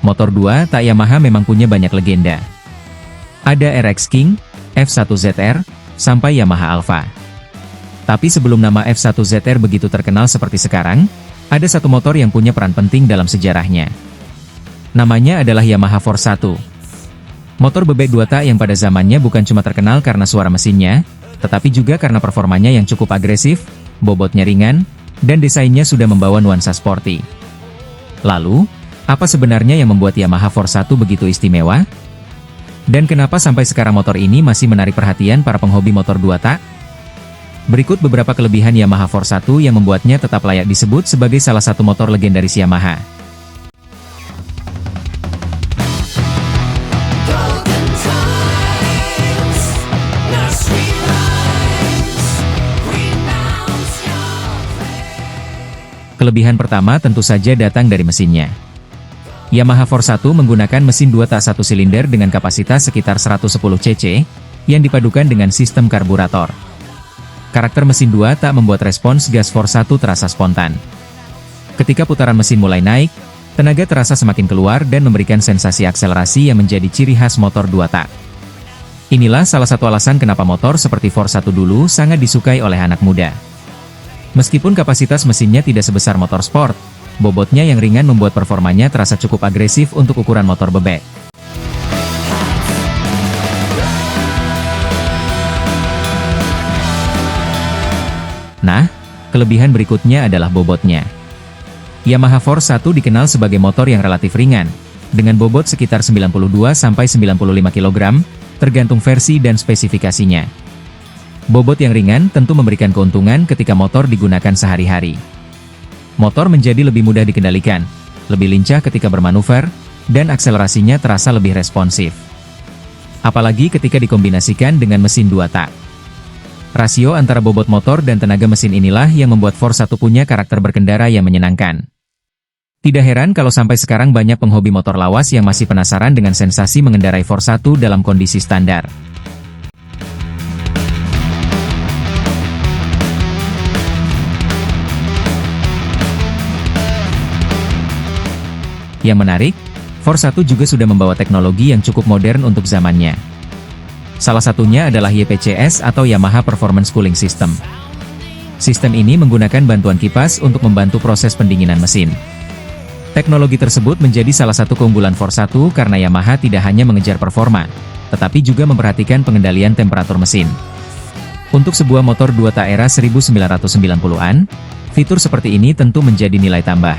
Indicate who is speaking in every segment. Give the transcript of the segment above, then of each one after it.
Speaker 1: Motor 2 tak Yamaha memang punya banyak legenda. Ada RX King, F1ZR, sampai Yamaha Alpha. Tapi sebelum nama F1ZR begitu terkenal seperti sekarang, ada satu motor yang punya peran penting dalam sejarahnya. Namanya adalah Yamaha Force 1. Motor bebek 2 tak yang pada zamannya bukan cuma terkenal karena suara mesinnya, tetapi juga karena performanya yang cukup agresif, bobotnya ringan, dan desainnya sudah membawa nuansa sporty. Lalu, apa sebenarnya yang membuat Yamaha Force 1 begitu istimewa? Dan kenapa sampai sekarang motor ini masih menarik perhatian para penghobi motor 2 tak? Berikut beberapa kelebihan Yamaha Force 1 yang membuatnya tetap layak disebut sebagai salah satu motor legendaris Yamaha. Kelebihan pertama tentu saja datang dari mesinnya. Yamaha Force 1 menggunakan mesin 2 tak 1 silinder dengan kapasitas sekitar 110 cc, yang dipadukan dengan sistem karburator. Karakter mesin 2 tak membuat respons gas Force 1 terasa spontan. Ketika putaran mesin mulai naik, tenaga terasa semakin keluar dan memberikan sensasi akselerasi yang menjadi ciri khas motor 2 tak. Inilah salah satu alasan kenapa motor seperti Force 1 dulu sangat disukai oleh anak muda. Meskipun kapasitas mesinnya tidak sebesar motor sport, bobotnya yang ringan membuat performanya terasa cukup agresif untuk ukuran motor bebek. Nah, kelebihan berikutnya adalah bobotnya. Yamaha Force 1 dikenal sebagai motor yang relatif ringan, dengan bobot sekitar 92–95 kg, tergantung versi dan spesifikasinya. Bobot yang ringan tentu memberikan keuntungan ketika motor digunakan sehari-hari. Motor menjadi lebih mudah dikendalikan, lebih lincah ketika bermanuver, dan akselerasinya terasa lebih responsif. Apalagi ketika dikombinasikan dengan mesin 2 tak. Rasio antara bobot motor dan tenaga mesin inilah yang membuat Force 1 punya karakter berkendara yang menyenangkan. Tidak heran kalau sampai sekarang banyak penghobi motor lawas yang masih penasaran dengan sensasi mengendarai Force 1 dalam kondisi standar. Yang menarik, Force 1 juga sudah membawa teknologi yang cukup modern untuk zamannya. Salah satunya adalah YPCS atau Yamaha Performance Cooling System. Sistem ini menggunakan bantuan kipas untuk membantu proses pendinginan mesin. Teknologi tersebut menjadi salah satu keunggulan Force 1 karena Yamaha tidak hanya mengejar performa, tetapi juga memperhatikan pengendalian temperatur mesin. Untuk sebuah motor 2 tak era 1990-an, fitur seperti ini tentu menjadi nilai tambah.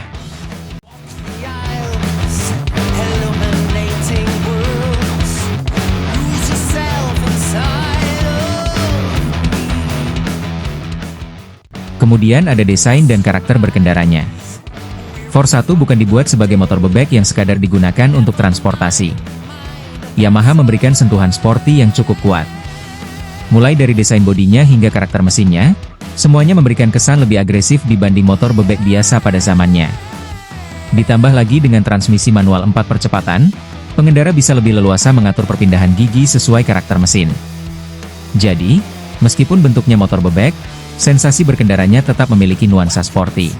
Speaker 1: Kemudian ada desain dan karakter berkendaranya. Force 1 bukan dibuat sebagai motor bebek yang sekadar digunakan untuk transportasi. Yamaha memberikan sentuhan sporty yang cukup kuat. Mulai dari desain bodinya hingga karakter mesinnya, semuanya memberikan kesan lebih agresif dibanding motor bebek biasa pada zamannya. Ditambah lagi dengan transmisi manual 4 percepatan, pengendara bisa lebih leluasa mengatur perpindahan gigi sesuai karakter mesin. Jadi, meskipun bentuknya motor bebek, sensasi berkendaranya tetap memiliki nuansa sporty.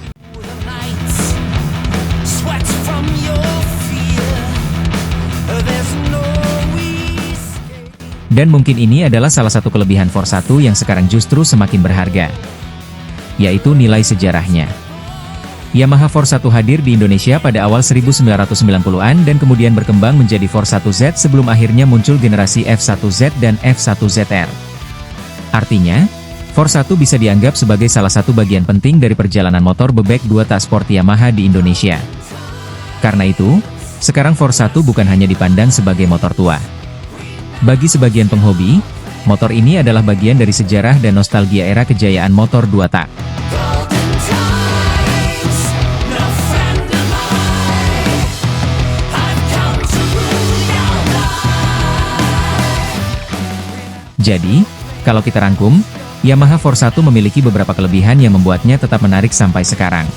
Speaker 1: Dan mungkin ini adalah salah satu kelebihan Force 1 yang sekarang justru semakin berharga, yaitu nilai sejarahnya. Yamaha Force 1 hadir di Indonesia pada awal 1990-an dan kemudian berkembang menjadi Force 1Z sebelum akhirnya muncul generasi F1Z dan F1ZR. Artinya, Force 1 bisa dianggap sebagai salah satu bagian penting dari perjalanan motor bebek 2 tak sport Yamaha di Indonesia. Karena itu, sekarang Force 1 bukan hanya dipandang sebagai motor tua. Bagi sebagian penghobi, motor ini adalah bagian dari sejarah dan nostalgia era kejayaan motor 2 tak. Jadi, kalau kita rangkum, Yamaha Force 1 memiliki beberapa kelebihan yang membuatnya tetap menarik sampai sekarang.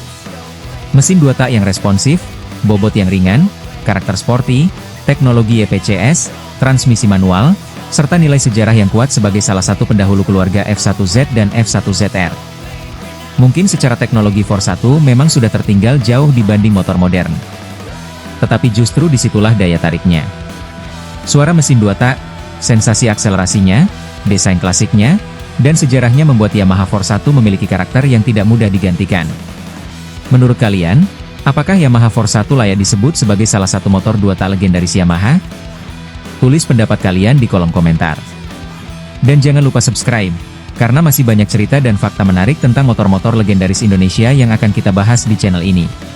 Speaker 1: Mesin 2 tak yang responsif, bobot yang ringan, karakter sporty, teknologi YPCS, transmisi manual, serta nilai sejarah yang kuat sebagai salah satu pendahulu keluarga F1Z dan F1ZR. Mungkin secara teknologi Force 1 memang sudah tertinggal jauh dibanding motor modern. tetapi justru disitulah daya tariknya. Suara mesin 2 tak, sensasi akselerasinya, desain klasiknya, dan sejarahnya membuat Yamaha Force 1 memiliki karakter yang tidak mudah digantikan. Menurut kalian, apakah Yamaha Force 1 layak disebut sebagai salah satu motor 2 tak legendaris Yamaha? Tulis pendapat kalian di kolom komentar. Dan jangan lupa subscribe, karena masih banyak cerita dan fakta menarik tentang motor-motor legendaris Indonesia yang akan kita bahas di channel ini.